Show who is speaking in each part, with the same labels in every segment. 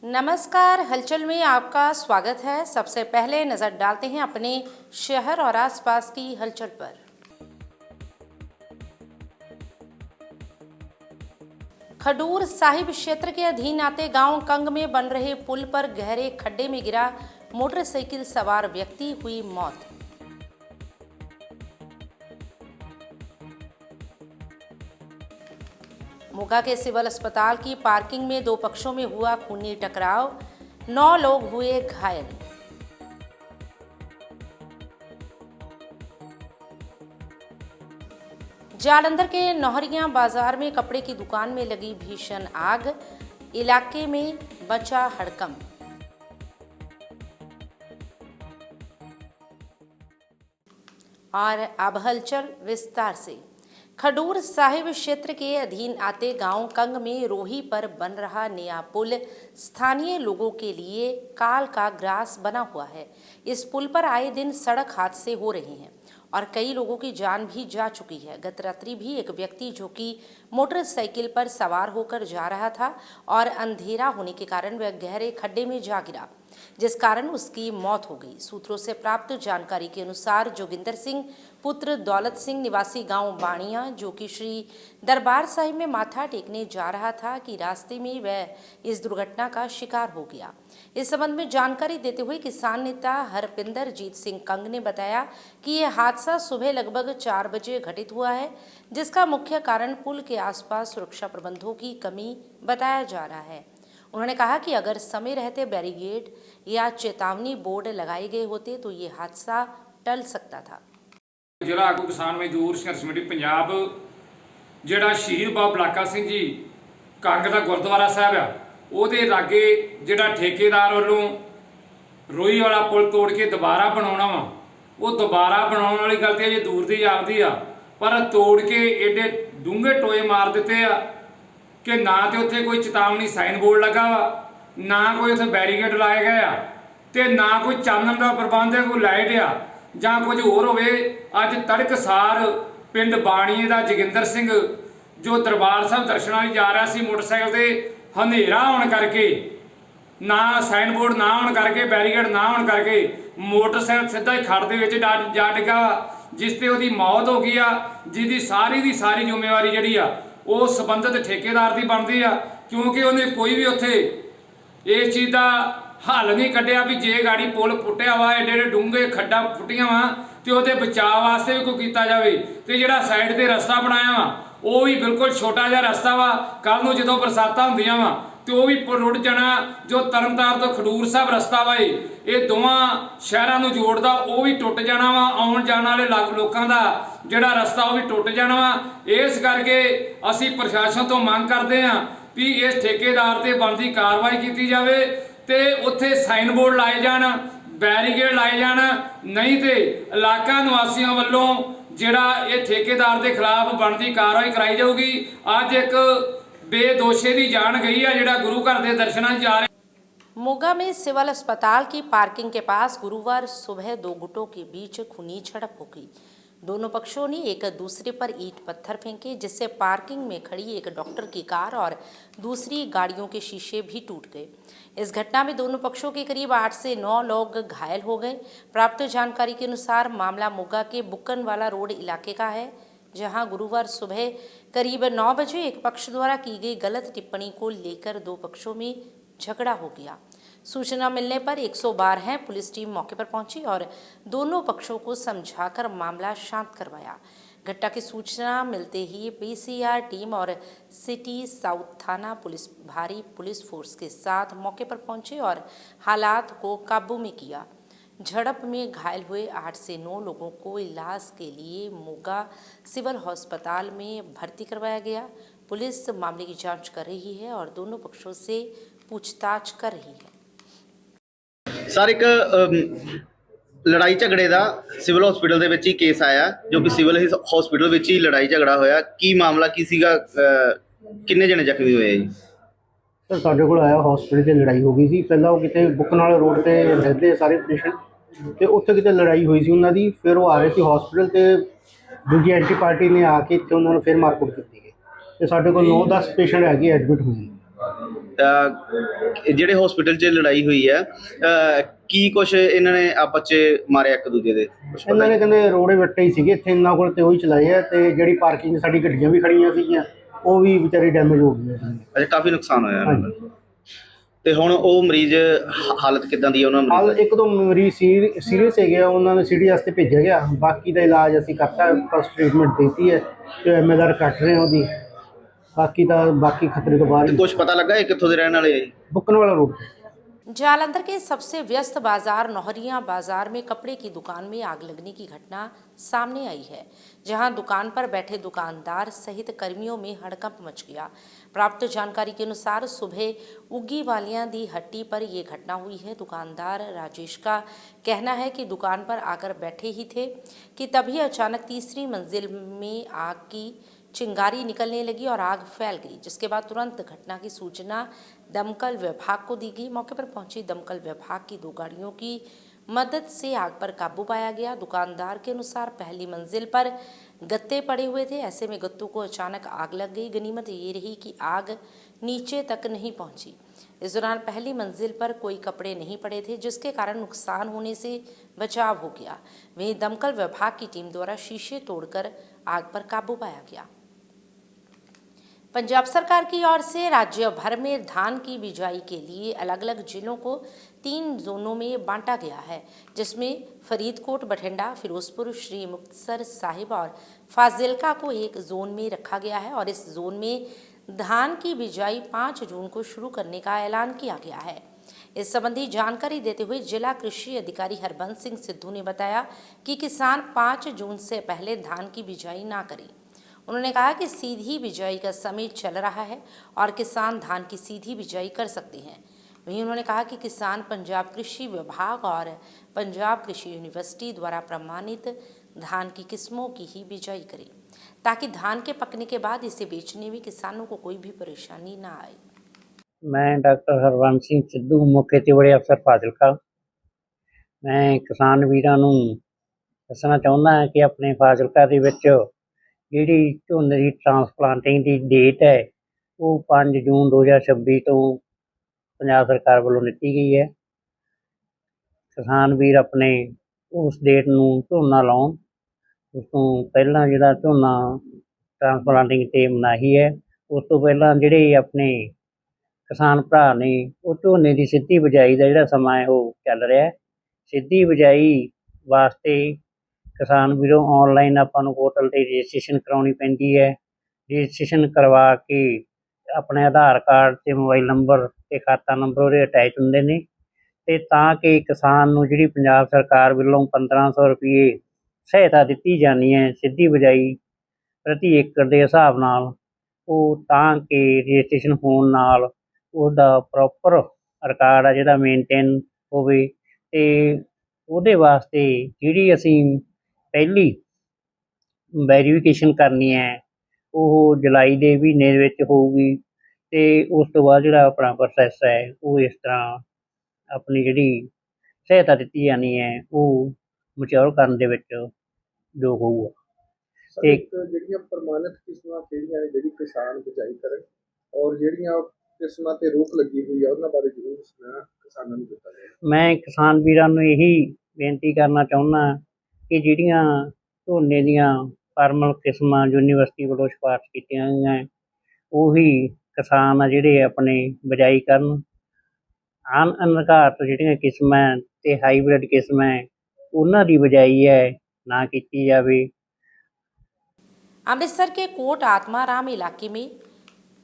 Speaker 1: नमस्कार, हलचल में आपका स्वागत है। सबसे पहले नजर डालते हैं अपने शहर और आसपास की हलचल पर। खडूर साहिब क्षेत्र के अधीन आते गांव कंग में बन रहे पुल पर गहरे खड्डे में गिरा मोटरसाइकिल सवार व्यक्ति, हुई मौत। मोगा के सिविल अस्पताल की पार्किंग में दो पक्षों में हुआ खूनी टकराव, 9 लोग हुए घायल। जालंधर के नौहरिया बाजार में कपड़े की दुकान में लगी भीषण आग, इलाके में बचा हड़कंप। और अब हलचल विस्तार से। खडूर साहिब क्षेत्र के अधीन आते गांव कंग में रोही पर बन रहा नया पुल स्थानीय लोगों के लिए काल का ग्रास बना हुआ है। इस पुल पर आए दिन सड़क हादसे हो रहे हैं और कई लोगों की जान भी जा चुकी है। गत रात्रि भी एक व्यक्ति जो कि मोटरसाइकिल पर सवार होकर जा रहा था और अंधेरा होने के कारण वह गहरे खड्डे में जा गिरा, जिस कारण उसकी मौत हो गई। सूत्रों से प्राप्त जानकारी के अनुसार जोगिंदर सिंह पुत्र दौलत सिंह निवासी गांव बाणिया, जो कि श्री दरबार साहिब में माथा टेकने जा रहा था कि रास्ते में वह इस दुर्घटना का शिकार हो गया। इस संबंध में जानकारी देते हुए किसान नेता हरपिंदर जीत सिंह कंग ने बताया कि यह हादसा सुबह लगभग 4 बजे घटित हुआ है, जिसका मुख्य कारण पुल के आसपास सुरक्षा प्रबंधों की कमी बताया जा रहा है। उन्होंने कहा कि अगर समय रहते बैरिकेड या चेतावनी बोर्ड लगाए गए होते तो ये हादसा टल सकता था।
Speaker 2: जिला आगू किसान मजदूर संघर्ष कमेटी पंजाब जिहड़ा शहीद बाबा बलाका सिंह जी कंग दा गुरुद्वारा साहब आ, ਉਹਦੇ लागे जिहड़ा ठेकेदार वालों रोही वाला पुल तोड़ के दोबारा बनाउणा वा, वो दोबारा बनाउण वाली गल ते अजे दूर दी जापदी आ, पर तोड़ के एडे डूंघे टोए मार दिते आ कि ना तो उत्थे कोई चेतावनी साइन बोर्ड लगा वा, ना कोई उत्थे बैरीकेड लाए गए आ, ते ना कोई चानण का प्रबंध है, कोई लाइट आ जां कुछ होर होवे। अज तड़कसार पिंड बाणीए दा जोगिंदर सिंह जो दरबार साहब दर्शनां लई जा रहा सी मोटरसाइकिल ते हनेरा होने करके, ना साइन बोर्ड ना होने करके, बैरीकेड ना होने करके मोटरसाइकिल सीधा ही खड़ दे विच जा डिगा, जिस ते उहदी मौत हो गई आ, जिहदी सारी जिम्मेवारी जिहड़ी आ वो संबंधित ठेकेदार की बनती आ, क्योंकि उन्हें कोई भी उत्थे इस चीज़ का हल नहीं कढ़िया भी जे गाड़ी पुल पुट्टिया वा, एडे एडे डूंघे खड्डा पुट्टिया वा, तो वो बचाव वास्ते भी कोई किया जाए। तो जिहड़ा साइड ते रस्ता बनाया वा वो भी बिल्कुल छोटा जिहा रस्ता वा, कल नूं जदों बरसातां हुंदियां वा तो वह भी रुड़ जाना। जो तरनतार तो खडूर साहब रस्ता वा ये दोवां शहरां नूं जोड़दा, वो भी टुट जाना वा। आउण जाण वाले लोकां दा जिहड़ा रस्ता वो भी टुट जाना वा। इस करके असीं प्रशासन तो मंग करदे हां भी इस ठेकेदार ते बनदी कार्रवाई कीती जावे ते उत्थे साइन बोर्ड लाए जाण, बैरीकेड लाए जाण, नहीं तो इलाका निवासियों वालों जिहड़ा ये ठेकेदार के खिलाफ बनती कार्रवाई कराई जाऊगी। अज एक बेदोशे की जान गई है जिहड़ा गुरु घर के दर्शनां जा रहे।
Speaker 1: मोगा में सिविल अस्पताल की पार्किंग के पास गुरुवार सुबह दो गुटों के बीच खूनी झड़प हो गई। दोनों पक्षों ने एक दूसरे पर ईंट पत्थर फेंके, जिससे पार्किंग में खड़ी एक डॉक्टर की कार और दूसरी गाड़ियों के शीशे भी टूट गए। इस घटना में दोनों पक्षों के करीब 8 से 9 लोग घायल हो गए। प्राप्त जानकारी के अनुसार मामला मोगा के बुक्कनवाला रोड इलाके का है, जहां गुरुवार सुबह करीब 9 बजे एक पक्ष द्वारा की गई गलत टिप्पणी को लेकर दो पक्षों में झगड़ा हो गया। सूचना मिलने पर 112 पुलिस टीम मौके पर पहुंची और दोनों पक्षों को समझाकर मामला शांत करवाया। घटना की सूचना मिलते ही पीसीआर टीम और सिटी साउथ थाना पुलिस भारी पुलिस फोर्स के साथ मौके पर पहुंचे और हालात को काबू में किया। झड़प में घायल हुए 8 से 9 लोगों को इलाज के लिए मोगा सिविल अस्पताल में भर्ती करवाया गया। पुलिस मामले की जांच कर रही है और दोनों पक्षों से पूछताछ कर रही है।
Speaker 3: सर एक लड़ाई झगड़े का सिविल हॉस्पिटल ਦੇ ਵਿੱਚ ਹੀ ਕੇਸ ਆਇਆ ਜੋ ਕਿ ਸਿਵਲ ਹਸਪੀਟਲ ਵਿੱਚ ਹੀ ਲੜਾਈ ਝਗੜਾ ਹੋਇਆ। ਕੀ ਮਾਮਲਾ ਕੀ ਸੀਗਾ, ਕਿੰਨੇ ਜਣੇ ਜ਼ਖਮੀ ਹੋਏ ਜੀ?
Speaker 4: ਸਰ ਸਾਡੇ ਕੋਲ ਆਇਆ ਹਸਪੀਟਲ 'ਚ ਲੜਾਈ ਹੋ ਗਈ ਸੀ। ਪਹਿਲਾਂ ਉਹ ਕਿਤੇ ਬੁੱਕਨਾਲਾ ਰੋਡ ਤੇ ਰਹਿੰਦੇ ਸਾਰੇ ਪੇਸ਼ੈਂਟ ਤੇ ਉੱਥੇ ਕਿਤੇ ਲੜਾਈ ਹੋਈ ਸੀ ਉਹਨਾਂ ਦੀ। ਫਿਰ ਉਹ ਆ ਰਹੇ ਸੀ ਹਸਪੀਟਲ ਤੇ ਦੂਜੀ ਐਂਟੀ ਪਾਰਟੀ ਨੇ ਆ ਕੇ ਇੱਥੇ ਉਹਨਾਂ ਨੂੰ ਫਿਰ ਮਾਰਕੁੱਟ ਕੀਤੀ ਗਈ ਤੇ ਸਾਡੇ ਕੋਲ 9-10 ਪੇਸ਼ੈਂਟ ਹੈਗੇ ਐਡਮਿਟ ਹੋਏ ਨੇ।
Speaker 3: ਜਿਹੜੇ ਹਸਪੀਟਲ 'ਚ ਲੜਾਈ ਹੋਈ ਹੈ ਕੀ ਕੁਛ ਇਹਨਾਂ ਨੇ ਆਪਸ 'ਚ ਮਾਰਿਆ ਇੱਕ ਦੂਜੇ ਦੇ ਕੁਛ ਪਤਾ
Speaker 4: ਇਹਨਾਂ ਨੇ ਕਹਿੰਦੇ ਰੋੜੇ ਵੱਟੇ ਹੀ ਸੀਗੇ ਇੱਥੇ ਇਹਨਾਂ ਕੋਲ, ਤੇ ਉਹੀ ਚਲਾਏ ਆ। ਤੇ ਜਿਹੜੀ ਪਾਰਕਿੰਗ 'ਚ ਸਾਡੀ ਗੱਡੀਆਂ ਵੀ ਖੜੀਆਂ ਸੀਗੀਆਂ ਉਹ ਵੀ ਵਿਚਾਰੀ ਡੈਮੇਜ ਹੋ ਗਈਆਂ।
Speaker 3: ਅੱਛਾ, ਕਾਫੀ ਨੁਕਸਾਨ ਹੋਇਆ ਇਹਨਾਂ ਦਾ।
Speaker 4: ਹਾਂਜੀ।
Speaker 3: ਤੇ ਹੁਣ ਉਹ ਮਰੀਜ਼ ਹਾਲਤ ਕਿੱਦਾਂ ਦੀ ਹੈ ਉਹਨਾਂ
Speaker 4: ਹਾਲ
Speaker 3: ਮਰੀਜ਼
Speaker 4: ਇੱਕ ਦੋ ਮਰੀਜ਼ ਸੀਰੀਅਸ ਹੈਗੇ ਆ, ਉਹਨਾਂ ਨੂੰ ਸਿਟੀ ਵਾਸਤੇ ਭੇਜਿਆ ਗਿਆ। ਬਾਕੀ ਦਾ ਇਲਾਜ ਅਸੀਂ ਕਰਤਾ, ਫਸਟ ਟ੍ਰੀਟਮੈਂਟ ਦਿੱਤੀ ਹੈ ਤੇ MLR ਕੱਟ ਰਹੇ ਆ ਉਹਦੀ। ਬਾਕੀ ਖਤਰੇ ਤੋਂ ਬਾਹਰ
Speaker 3: ਤੇ
Speaker 4: ਹੀ।
Speaker 3: ਕੁਛ ਪਤਾ ਲੱਗਾ ਇਹ ਕਿੱਥੋਂ ਦੇ ਰਹਿਣ ਵਾਲੇ ਆ ਜੀ?
Speaker 4: बुकनवाला रोड पे।
Speaker 1: जालंधर के सबसे व्यस्त बाजार नौहरिया बाजार में कपड़े की दुकान में आग लगने की घटना सामने आई है, जहां दुकान पर बैठे दुकानदार सहित कर्मियों में हड़कंप मच गया। प्राप्त जानकारी के अनुसार सुबह उगी वालियां दी हट्टी पर यह घटना हुई है। दुकानदार राजेश का कहना है कि दुकान पर आकर बैठे ही थे कि तभी अचानक तीसरी मंजिल में आग की चिंगारी निकलने लगी और आग फैल गई, जिसके बाद तुरंत घटना की सूचना दमकल विभाग को दी गई। मौके पर पहुंची दमकल विभाग की 2 गाड़ियों की मदद से आग पर काबू पाया गया। दुकानदार के अनुसार पहली मंजिल पर गत्ते पड़े हुए थे, ऐसे में गत्तों को अचानक आग लग गई। गनीमत ये रही कि आग नीचे तक नहीं पहुंची। इस दौरान पहली मंजिल पर कोई कपड़े नहीं पड़े थे, जिसके कारण नुकसान होने से बचाव हो गया। वहीं दमकल विभाग की टीम द्वारा शीशे तोड़कर आग पर काबू पाया गया। पंजाब सरकार की ओर से राज्य भर में धान की बिजाई के लिए अलग अलग जिलों को 3 जोनों में बांटा गया है, जिसमें फरीदकोट, बठिंडा, फिरोजपुर, श्री मुक्तसर साहिब और फाजिलका को एक जोन में रखा गया है और इस जोन में धान की बिजाई 5 जून को शुरू करने का ऐलान किया गया है। इस संबंधी जानकारी देते हुए जिला कृषि अधिकारी हरबंस सिंह सिद्धू ने बताया कि किसान 5 जून से पहले धान की बिजाई ना करें। उन्होंने कहा कि सीधी बिजाई का समय चल रहा है और किसान धान की सीधी बिजाई कर सकते हैं। वहीं उन्होंने कहा कि किसान पंजाब कृषि विभाग और पंजाब कृषि यूनिवर्सिटी द्वारा प्रमाणित धान की किस्मों की ही बिजाई करें, ताकि धान के पकने के बाद इसे बेचने में किसानों को कोई भी परेशानी ना आए।
Speaker 5: मैं डॉक्टर हरबंस सिंह सिद्धू, मुख्य खेतीबाड़ी अफसर फाजिलका। मैं किसान ਵੀਰਾਂ ਨੂੰ ਦੱਸਣਾ ਚਾਹੁੰਦਾ ਹਾਂ ਕਿ ਆਪਣੇ ਫਾਜ਼ਿਲਕਾ ਦੇ ਵਿੱਚ ਜਿਹੜੀ ਝੋਨੇ ਦੀ ਟਰਾਂਸਪਲਾਂਟਿੰਗ ਦੀ ਡੇਟ ਹੈ ਉਹ 5 ਜੂਨ 2026 ਤੋਂ ਪੰਜਾਬ ਸਰਕਾਰ ਵੱਲੋਂ ਦਿੱਤੀ ਗਈ ਹੈ। ਕਿਸਾਨ ਵੀਰ ਆਪਣੇ ਉਸ ਡੇਟ ਨੂੰ ਝੋਨਾ ਲਾਉਣ, ਉਸ ਤੋਂ ਪਹਿਲਾਂ ਜਿਹੜਾ ਝੋਨਾ ਟਰਾਂਸਪਲਾਂਟਿੰਗ ਤੇ ਮਨਾਹੀ ਹੈ, ਉਸ ਤੋਂ ਪਹਿਲਾਂ ਜਿਹੜੇ ਆਪਣੇ ਕਿਸਾਨ ਭਰਾ ਨੇ ਉਹ ਝੋਨੇ ਦੀ ਸਿੱਧੀ ਬਿਜਾਈ ਦਾ ਜਿਹੜਾ ਸਮਾਂ ਹੈ ਉਹ ਚੱਲ ਰਿਹਾ ਹੈ। ਸਿੱਧੀ ਬਿਜਾਈ ਵਾਸਤੇ ਕਿਸਾਨ ਵੀਰੋਂ ਆਨਲਾਈਨ ਆਪਾਂ ਨੂੰ ਪੋਰਟਲ 'ਤੇ ਰਜਿਸਟ੍ਰੇਸ਼ਨ ਕਰਾਉਣੀ ਪੈਂਦੀ ਹੈ। ਰਜਿਸਟ੍ਰੇਸ਼ਨ ਕਰਵਾ ਕੇ ਆਪਣੇ ਆਧਾਰ ਕਾਰਡ ਅਤੇ ਮੋਬਾਈਲ ਨੰਬਰ ਅਤੇ ਖਾਤਾ ਨੰਬਰ ਉਹਦੇ ਅਟੈਚ ਹੁੰਦੇ ਨੇ, ਅਤੇ ਤਾਂ ਕਿ ਕਿਸਾਨ ਨੂੰ ਜਿਹੜੀ ਪੰਜਾਬ ਸਰਕਾਰ ਵੱਲੋਂ 1500 ਰੁਪਏ ਸਹਾਇਤਾ ਦਿੱਤੀ ਜਾਣੀ ਹੈ ਸਿੱਧੀ ਬਿਜਾਈ ਪ੍ਰਤੀ ਏਕੜ ਦੇ ਹਿਸਾਬ ਨਾਲ, ਉਹ ਤਾਂ ਕਿ ਰਜਿਸਟ੍ਰੇਸ਼ਨ ਹੋਣ ਨਾਲ ਉਹਦਾ ਪ੍ਰੋਪਰ ਰਿਕਾਰਡ ਆ ਜਿਹੜਾ ਮੇਨਟੇਨ ਹੋਵੇ। ਅਤੇ ਉਹਦੇ ਵਾਸਤੇ ਜਿਹੜੀ ਅਸੀਂ ਪਹਿਲੀ ਵੈਰੀਫਿਕੇਸ਼ਨ ਕਰਨੀ ਹੈ ਉਹ ਜੁਲਾਈ ਦੇ ਮਹੀਨੇ ਦੇ ਵਿੱਚ ਹੋਊਗੀ, ਅਤੇ ਉਸ ਤੋਂ ਬਾਅਦ ਜਿਹੜਾ ਆਪਣਾ ਪ੍ਰੋਸੈਸ ਹੈ ਉਹ ਇਸ ਤਰ੍ਹਾਂ ਆਪਣੀ ਜਿਹੜੀ ਸਹਾਇਤਾ ਦਿੱਤੀ ਜਾਣੀ ਹੈ ਉਹ ਮਚਿਓਰ ਕਰਨ ਦੇ ਵਿੱਚ ਯੋਗ ਹੋਊਗਾ।
Speaker 6: ਤੇ ਜਿਹੜੀਆਂ ਪ੍ਰਮਾਣਿਤ ਕਿਸਮਾਂ ਕਿਹੜੀਆਂ ਨੇ ਜਿਹੜੀ ਕਿਸਾਨ ਬਿਜਾਈ ਕਰਨ, ਔਰ ਜਿਹੜੀਆਂ ਕਿਸਮਾਂ ਤੇ ਰੋਕ ਲੱਗੀ ਹੋਈ ਆ ਉਹਨਾਂ ਬਾਰੇ ਜ਼ਰੂਰ ਕਿਸਾਨਾਂ ਨੂੰ ਦਿੱਤਾ ਜਾਵੇ।
Speaker 5: ਮੈਂ ਕਿਸਾਨ ਵੀਰਾਂ ਨੂੰ ਇਹੀ ਬੇਨਤੀ ਕਰਨਾ ਚਾਹੁੰਦਾ ਕਿ ਜਿਹੜੀਆਂ ਝੋਨੇ ਦੀਆਂ ਫਾਰਮਲ ਕਿਸਮਾਂ ਯੂਨੀਵਰਸਿਟੀ ਵੱਲੋਂ ਸਿਫਾਰਸ਼ ਕੀਤੀਆਂ ਗਈਆਂ ਉਹੀ ਕਿਸਾਨ ਆ ਜਿਹੜੇ ਆਪਣੇ ਬਿਜਾਈ ਕਰਨ। ਅਣਅਧਿਕਾਰਤ ਜਿਹੜੀਆਂ ਕਿਸਮਾਂ ਅਤੇ ਹਾਈਬ੍ਰਿਡ ਕਿਸਮਾਂ ਉਹਨਾਂ ਦੀ ਬਿਜਾਈ ਹੈ ਨਾ ਕੀਤੀ ਜਾਵੇ।
Speaker 1: अमृतसर के कोट आत्माराम इलाके में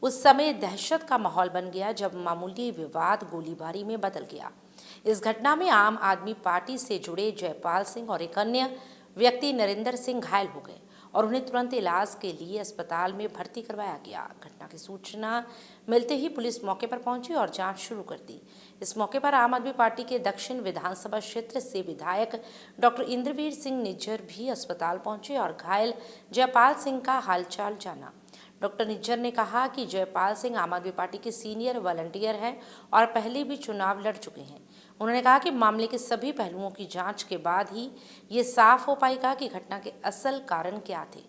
Speaker 1: उस समय दहशत का माहौल बन गया जब मामूली विवाद गोलीबारी में बदल गया। इस घटना में आम आदमी पार्टी से जुड़े जयपाल सिंह और एक अन्य व्यक्ति नरेंद्र सिंह घायल हो गए और उन्हें तुरंत इलाज के लिए अस्पताल में भर्ती करवाया गया। घटना की सूचना मिलते ही पुलिस मौके पर पहुंची और जांच शुरू कर दी। इस मौके पर आम आदमी पार्टी के दक्षिण विधानसभा क्षेत्र से विधायक डॉक्टर इंद्रवीर सिंह निज्जर भी अस्पताल पहुंचे और घायल जयपाल सिंह का हालचाल जाना। डॉक्टर निज्जर ने कहा कि जयपाल सिंह आम आदमी पार्टी के सीनियर वॉलंटियर हैं और पहले भी चुनाव लड़ चुके हैं। उन्होंने कहा कि मामले के सभी पहलुओं की जांच के बाद ही ये साफ हो पाएगा कि घटना के असल कारण क्या थे।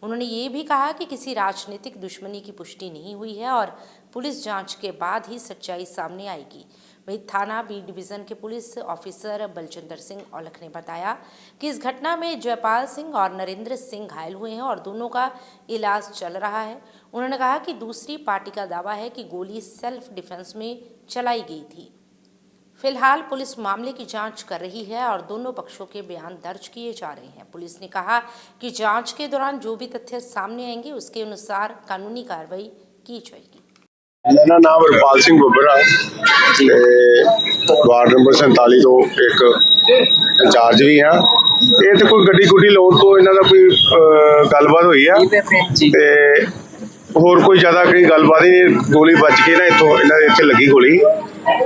Speaker 1: उन्होंने ये भी कहा कि किसी राजनीतिक दुश्मनी की पुष्टि नहीं हुई है और पुलिस जांच के बाद ही सच्चाई सामने आएगी। वहीं थाना बी डिवीज़न के पुलिस ऑफिसर बलजिंदर सिंह औलख ने बताया कि इस घटना में जयपाल सिंह और नरेंद्र सिंह घायल हुए हैं और दोनों का इलाज चल रहा है। उन्होंने कहा कि दूसरी पार्टी का दावा है कि गोली सेल्फ डिफेंस में चलाई गई थी। फिलहाल पुलिस मामले की जांच कर रही है और दोनों पक्षों के बयान दर्ज किए जा रहे हैं। पुलिस ने कहा कि जांच के दौरान जो भी तथ्य सामने आएंगे उसके अनुसार कानूनी कार्रवाई की जाएगी।
Speaker 7: मेरा नाम हरपाल सिंह ਬੱਬਰ ਤੇ ਵਾਰਡ ਨੰਬਰ 47 ਤੋਂ ਇੱਕ ਇੰਚਾਰਜ ਵੀ ਹਾਂ। ਇਹ ਤੇ ਕੋਈ ਗੱਡੀ ਗੁੱਡੀ ਲਾਉਣ ਤੋਂ ਇਹਨਾਂ ਦਾ ਕੋਈ ਗੱਲਬਾਤ ਹੋਈ ਆ ਤੇ ਹੋਰ ਕੋਈ ਜ਼ਿਆਦਾ ਕੋਈ ਗੱਲਬਾਤ ਹੀ ਨਹੀਂ। ਗੋਲੀ ਵੱਜ ਕੇ ਨਾ ਇੱਥੋਂ ਇਹਨਾਂ ਦੇ ਇੱਥੇ ਲੱਗੀ ਗੋਲੀ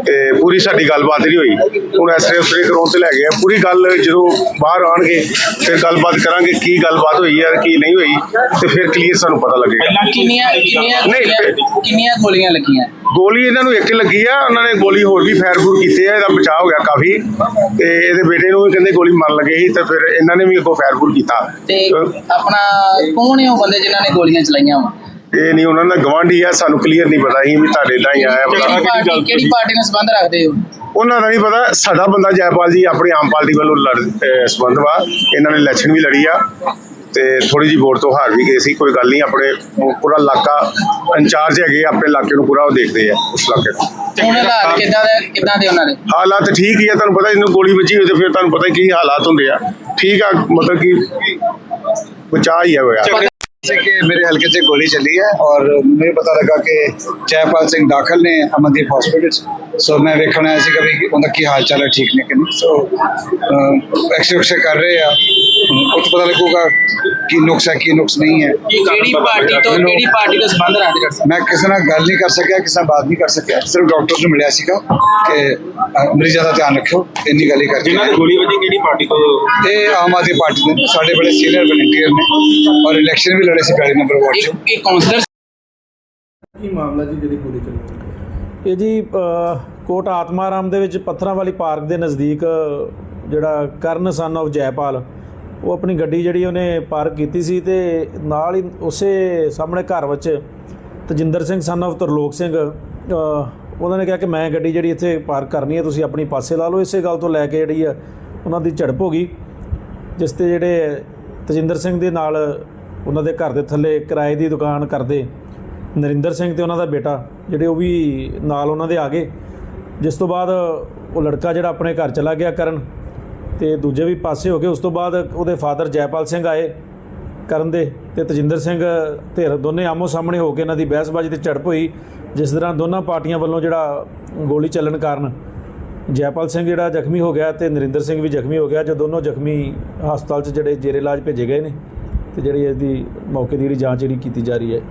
Speaker 7: ਤੇ ਪੂਰੀ ਸਾਡੀ ਗੱਲਬਾਤ ਨਹੀਂ ਹੋਈ। ਹੁਣ ਐਸਰੇ ਉਸਰੇ ਕਰਾਉਣ ਤੇ ਲੈ ਗਏ ਪੂਰੀ ਗੱਲ ਜਦੋਂ ਬਾਹਰ ਆਉਣਗੇ ਫਿਰ ਗੱਲਬਾਤ ਕਰਾਂਗੇ ਕੀ ਗੱਲਬਾਤ ਹੋਈ ਹੈ ਕੀ ਨਹੀਂ ਹੋਈ ਤੇ ਫਿਰ ਕਲੀਅਰ ਸਾਨੂੰ ਪਤਾ ਲੱਗੇਗਾ।
Speaker 8: ਕਿੰਨੀਆਂ ਗੋਲੀਆਂ ਲੱਗੀਆਂ?
Speaker 7: ਗੋਲੀ ਇਹਨਾਂ ਨੂੰ ਇੱਕ ਲੱਗੀ ਆ। ਉਹਨਾਂ ਨੇ ਗੋਲੀ ਹੋਰ ਵੀ ਫਾਇਰ ਫੂਰ ਕੀਤੇ ਆ। ਇਹਦਾ ਬਚਾਅ ਹੋ ਗਿਆ ਕਾਫੀ ਤੇ ਇਹਦੇ ਬੇਟੇ ਨੂੰ ਵੀ ਕਹਿੰਦੇ ਗੋਲੀ ਮਾਰਨ ਲੱਗੇ ਸੀ ਤੇ ਫਿਰ ਇਹਨਾਂ ਨੇ ਵੀ ਅੱਗੋਂ ਫਾਇਰ ਫੂਰ ਕੀਤਾ।
Speaker 8: ਤੇ ਆਪਣਾ ਕੌਣ ਹੈ ਉਹ ਬੰਦੇ ਜਿਨ੍ਹਾਂ ਨੇ ਗੋਲੀਆਂ ਚਲਾਈਆਂ?
Speaker 7: ਇਹ ਨਹੀਂ ਉਹਨਾਂ ਦਾ ਗਵਾਂਢੀ ਆ। ਸਾਨੂੰ ਕਲੀਅਰ ਨਹੀਂ ਪਤਾ ਸੀ ਵੀ ਤੁਹਾਡੇ ਇਦਾਂ ਹੀ ਆਇਆ ਪਤਾ।
Speaker 8: ਕਿਹੜੀ ਪਾਰਟੀ ਨਾਲ ਸੰਬੰਧ ਰੱਖਦੇ ਹੋ?
Speaker 7: ਉਹਨਾਂ ਦਾ ਨਹੀਂ ਪਤਾ। ਸਾਡਾ ਬੰਦਾ ਜੈਪਾਲ ਜੀ ਆਪਣੀ ਆਮ ਪਾਰਟੀ ਵੱਲੋਂ ਸੰਬੰਧ ਵਾ। ਇਹਨਾਂ ਨੇ ਇਲੈਕਸ਼ਨ ਵੀ ਲੜੀ ਆ ਤੇ ਥੋੜੀ ਜਿਹੀ ਵੋਟ ਤੋਂ ਹਾਰ ਵੀ ਗਏ ਸੀ। ਕੋਈ ਗੱਲ ਨਹੀਂ। ਆਪਣੇ ਪੂਰਾ ਇਲਾਕਾ ਇੰਚਾਰਜ ਹੈਗੇ ਆਪਣੇ ਇਲਾਕੇ ਨੂੰ ਪੂਰਾ ਉਹ ਦੇਖਦੇ ਆ ਉਸ ਇਲਾਕੇ ਨੂੰ।
Speaker 8: ਹੁਣ ਹਾਲਾਤ ਕਿੱਦਾਂ ਦੇ ਉਹਨਾਂ ਦੇ?
Speaker 7: ਹਾਲਾਤ ਠੀਕ ਹੀ ਆ। ਤੁਹਾਨੂੰ ਪਤਾ ਇਹਨੂੰ ਗੋਲੀ ਵੱਜੀ ਹੋਈ ਤੇ ਫਿਰ ਤੁਹਾਨੂੰ ਪਤਾ ਕੀ ਹਾਲਾਤ ਹੁੰਦੇ ਆ। ਠੀਕ ਆ मतलब कि बचाव ही है होया।
Speaker 9: जैसे कि मेरे हल्के से गोली चली है और मुझे पता लगा कि जयपाल सिंह दाखिल ने अमनदीप हॉस्पिटल। सो मैं वेखण आया सी कभी उनका की हाल चाल है ठीक ने कि नहीं। सो एक्सरे कर रहे हैं कुछ पता लगेगा की नुक्स है की नुक्स नहीं है।
Speaker 8: ਕਿਹੜੀ ਪਾਰਟੀ ਤੋਂ ਸੰਬੰਧ ਰੱਖਦੇ ਕਰ?
Speaker 9: मैं किसी नाल गल नहीं कर सकिया किसी नाल बात नहीं कर सकिया। सिर्फ डॉक्टर ने मिलिया सीगा कि मरीज़ां दा ध्यान रखियो इन्नी गल ही कर।
Speaker 7: जिन्हां ने गोली वजी किहड़ी पार्टी तो?
Speaker 9: ये आम आदमी पार्टी ने साडे बड़े सीनियर वॉलंटियर ने और इलेक्शन भी लड़े सी 42 नंबर वार्ड च।
Speaker 8: ਇੱਕ ਕਾਉਂਸਲਰ
Speaker 6: ਕੀ ਮਾਮਲਾ ਜੀ ਜਿਹੜੀ ਗੋਲੀ ਚੱਲੀ?
Speaker 10: ਇਹ ਜੀ ਕੋਟ ਆਤਮਾਰਾਮ ਦੇ ਵਿੱਚ ਪੱਥਰਾਂ ਵਾਲੀ ਪਾਰਕ ਦੇ ਨਜ਼ਦੀਕ ਜਿਹੜਾ ਕਰਨ ਸਨ ਆਫ ਜੈਪਾਲ ਉਹ ਆਪਣੀ ਗੱਡੀ ਜਿਹੜੀ ਉਹਨੇ ਪਾਰਕ ਕੀਤੀ ਸੀ ਤੇ ਨਾਲ ਹੀ ਉਸੇ ਸਾਹਮਣੇ ਘਰ ਵਿੱਚ ਤਜਿੰਦਰ ਸਿੰਘ ਸਨ ਆਫ ਤਰਲੋਕ ਸਿੰਘ ਉਹਨਾਂ ਨੇ ਕਿਹਾ ਕਿ ਮੈਂ ਗੱਡੀ ਜਿਹੜੀ ਇੱਥੇ ਪਾਰਕ ਕਰਨੀ ਹੈ ਤੁਸੀਂ ਆਪਣੀ ਪਾਸੇ ਲਾ ਲਓ। ਇਸੇ ਗੱਲ ਤੋਂ ਲੈ ਕੇ ਜਿਹੜੀ ਆ ਉਹਨਾਂ ਦੀ ਝੜਪ ਹੋ ਗਈ ਜਿਸ ਤੇ ਜਿਹੜੇ ਤਜਿੰਦਰ ਸਿੰਘ ਦੇ ਨਾਲ ਉਹਨਾਂ ਦੇ ਘਰ ਦੇ ਥੱਲੇ ਕਿਰਾਏ ਦੀ ਦੁਕਾਨ ਕਰਦੇ ਨਰਿੰਦਰ ਸਿੰਘ ਤੇ ਉਹਨਾਂ ਦਾ ਬੇਟਾ ਜਿਹੜੇ ਉਹ ਵੀ ਨਾਲ ਉਹਨਾਂ ਦੇ ਆ ਗਏ। ਜਿਸ ਤੋਂ ਬਾਅਦ ਉਹ ਲੜਕਾ ਜਿਹੜਾ ਆਪਣੇ ਘਰ ਚਲਾ ਗਿਆ ਕਰਨ ਤੇ ਦੂਜੇ ਵੀ ਪਾਸੇ ਹੋ ਗਏ। ਉਸ ਤੋਂ ਬਾਅਦ ਉਹਦੇ ਫਾਦਰ ਜੈਪਾਲ ਸਿੰਘ ਆਏ ਕਰਨ ਦੇ ਤੇ ਤਜਿੰਦਰ ਸਿੰਘ ਧਿਰ ਦੋਨੇ ਆਮੋ ਸਾਹਮਣੇ ਹੋ ਕੇ ਇਹਨਾਂ ਦੀ ਬਹਿਸਬਾਜ਼ੀ ਤੇ ਝੜਪ ਹੋਈ ਜਿਸ ਦੌਰਾਨ ਦੋਨਾਂ ਪਾਰਟੀਆਂ ਵੱਲੋਂ ਜਿਹੜਾ ਗੋਲੀ ਚੱਲਣ ਕਾਰਨ ਜੈਪਾਲ ਸਿੰਘ ਜਿਹੜਾ ਜ਼ਖਮੀ ਹੋ ਗਿਆ ਤੇ ਨਰਿੰਦਰ ਸਿੰਘ ਵੀ ਜ਼ਖਮੀ ਹੋ ਗਿਆ। ਜੋ ਦੋਨੋਂ ਜ਼ਖਮੀ ਹਸਪਤਾਲ 'ਚ ਜਿਹੜੇ ਜੇਰੇ ਇਲਾਜ ਭੇਜੇ ਗਏ ਨੇ ਤੇ ਜਿਹੜੀ ਇਹਦੀ ਮੌਕੇ ਦੀ ਜਿਹੜੀ ਜਾਂਚ ਜਿਹੜੀ ਕੀਤੀ ਜਾ ਰਹੀ ਹੈ।